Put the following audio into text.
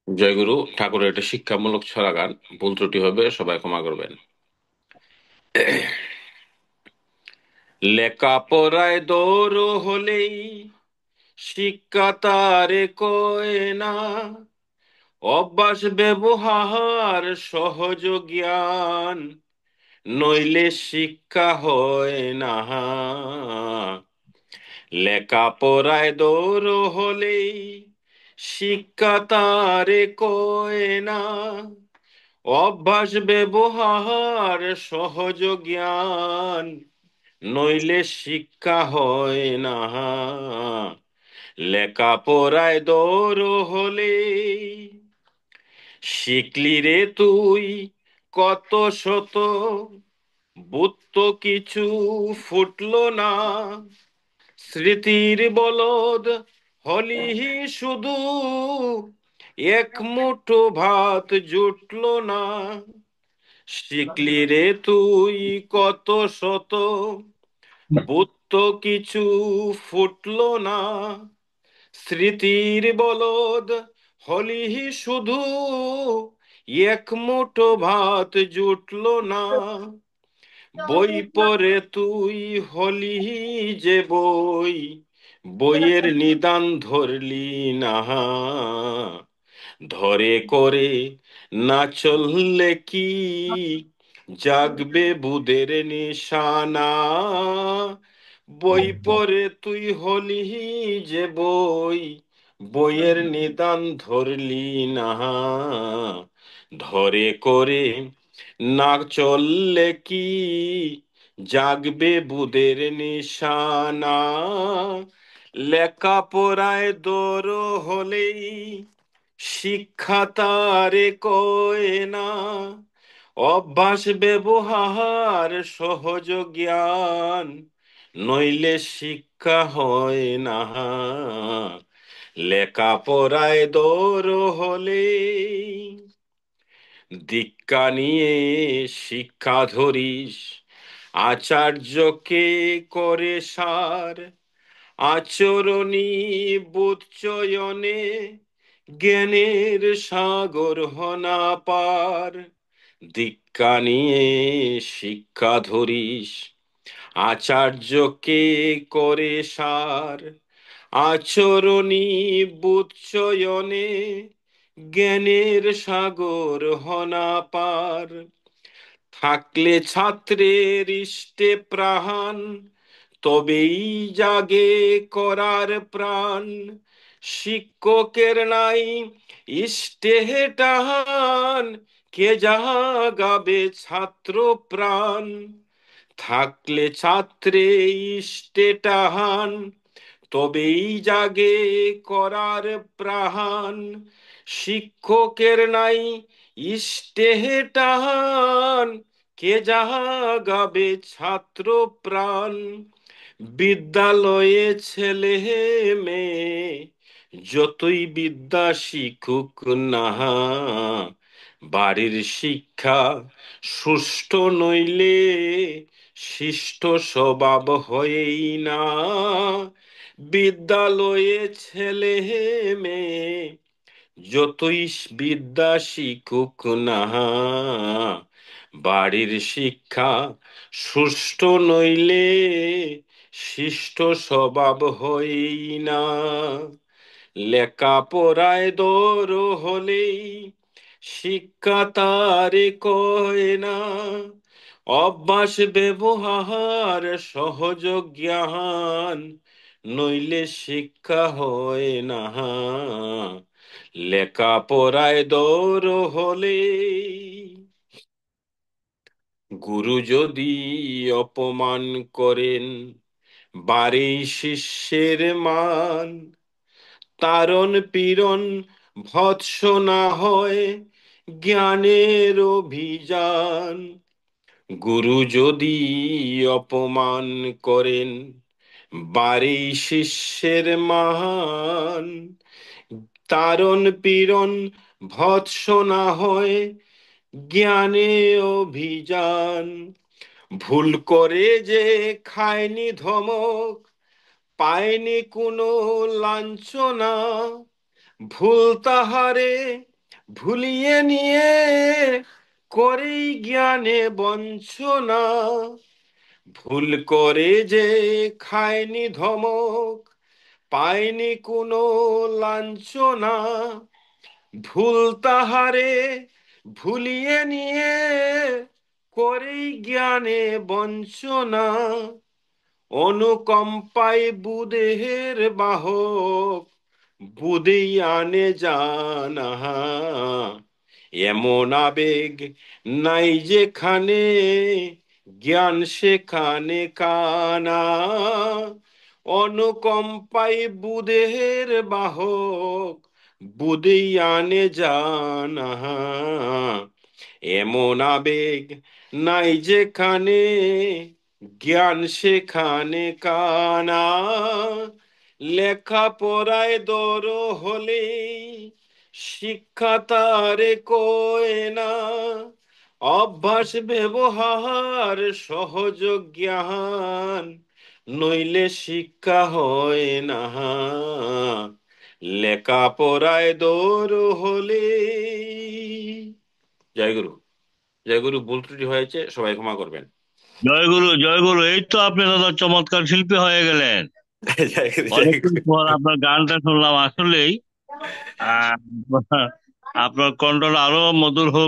জয়গুরু ঠাকুরের একটা শিক্ষামূলক ছড়া গান। ভুল ত্রুটি হবে, সবাই ক্ষমা করবেন। লেখাপড়ায় দৌড় হলেই শিক্ষা তারে কয় না, অভ্যাস ব্যবহার সহজ জ্ঞান নইলে শিক্ষা হয় না। লেখাপড়ায় দৌড় হলেই শিক্ষা তারে কয় না, অভ্যাস ব্যবহার সহজ জ্ঞান নইলে শিক্ষা হয় না। লেখাপড়ায় দৌড় হলে শিখলি রে তুই কত শত, বুদ্ধ কিছু ফুটলো না, স্মৃতির বলদ হলি শুধু, এক মুঠো ভাত জুটলো না। শিখলি রে তুই কত শত, বুদ্ধ কিছু ফুটলো না, স্মৃতির বলদ হলি শুধু, এক মুঠো ভাত জুটলো না। বই পড়ে তুই হলি যে বই, বইয়ের নিদান ধরলি না, ধরে করে না চললে কি জাগবে বুদের নিশানা। বই পড়ে তুই হলি যে বই, বইয়ের নিদান ধরলি না, ধরে করে না চললে কি জাগবে বুদের নিশানা। লেখাপড়ায় দৌড় হলেই শিক্ষা তারে কয় না, অভ্যাস ব্যবহার সহজ জ্ঞান নইলে শিক্ষা হয় না। লেখাপড়ায় দৌড় হলেই দীক্ষা নিয়ে শিক্ষা ধরিস, আচার্যকে করে সার, আচরণী বোধ চয়নে জ্ঞানের সাগর হনা পার। দীক্ষা নিয়ে শিক্ষা ধরিস, আচার্যকে করে সার, আচরণী বোধ চয়নে জ্ঞানের সাগর হনা পার। থাকলে ছাত্রের ইষ্টে প্রাণ, তবেই জাগে করার প্রাণ। শিক্ষকের নাই ইষ্টে টান, কে জাগাবে ছাত্র প্রাণ। থাকলে ছাত্রে ইষ্টে টান, তবেই জাগে করার প্রাণ। শিক্ষকের নাই ইষ্টে টান, কে জাগাবে ছাত্র প্রাণ। বিদ্যালয়ে ছেলে মেয়ে যতই বিদ্যা শিখুক না, বাড়ির শিক্ষা সুষ্ঠু নইলে শিষ্ট স্বভাব হয়েই না। বিদ্যালয়ে ছেলে মেয়ে যতই বিদ্যা শিখুক না, বাড়ির শিক্ষা সুষ্ঠু নইলে শিষ্ট স্বভাব হই না। লেখাপড়ায় দৌড় হলেই শিক্ষা তারে কয় না, অভ্যাস ব্যবহার সহজ জ্ঞান নইলে শিক্ষা হয় না। লেখাপড়ায় দৌড় হলে গুরু যদি অপমান করেন, বাড়ি শিষ্যের মান, তারণ পীড়ন ভৎসনা হয় জ্ঞানের অভিযান। গুরু যদি অপমান করেন, বাড়ি শিষ্যের মান, তারণ পীড়ন ভৎসনা হয় জ্ঞানে অভিযান। ভুল করে যে খায়নি ধমক, পায়নি কোনো লাঞ্ছনা, ভুল তাহারে ভুলিয়ে নিয়ে করেই জ্ঞানে বঞ্চনা, ভুল করে যে খায়নি ধমক, পায়নি কোনো লাঞ্ছনা, ভুল তাহারে ভুলিয়ে নিয়ে করেই জ্ঞানে বঞ্চনা, অনুকম্পায় বুদেহের বাহক, বুদেই আনে জানা, এমন আবেগ নাই যেখানে, জ্ঞান সেখানে কানা, অনুকম্পায় বুদেহের বাহক, বুদেই আনে জানা, এমন আবেগ নাই যেখানে, জ্ঞান সেখানে কানা, লেখাপড়ায় দর হলেই শিক্ষা তারে কয় না, অভ্যাস ব্যবহার সহজ জ্ঞান, নইলে শিক্ষা হয় না, লেখাপড়ায় দর হলেই। জয় গুরু। জয় গুরু, ভুল ত্রুটি হয়েছে, সবাই ক্ষমা করবেন। জয় গুরু, জয় গুরু। এই তো আপনি দাদা চমৎকার শিল্পী হয়ে গেলেন। জয় গুরু, জয় অনেকদিন গুরু। পর আপনার গানটা শুনলাম আসলেই। আহ আপনার কণ্ঠটা আরো মধুর হোক।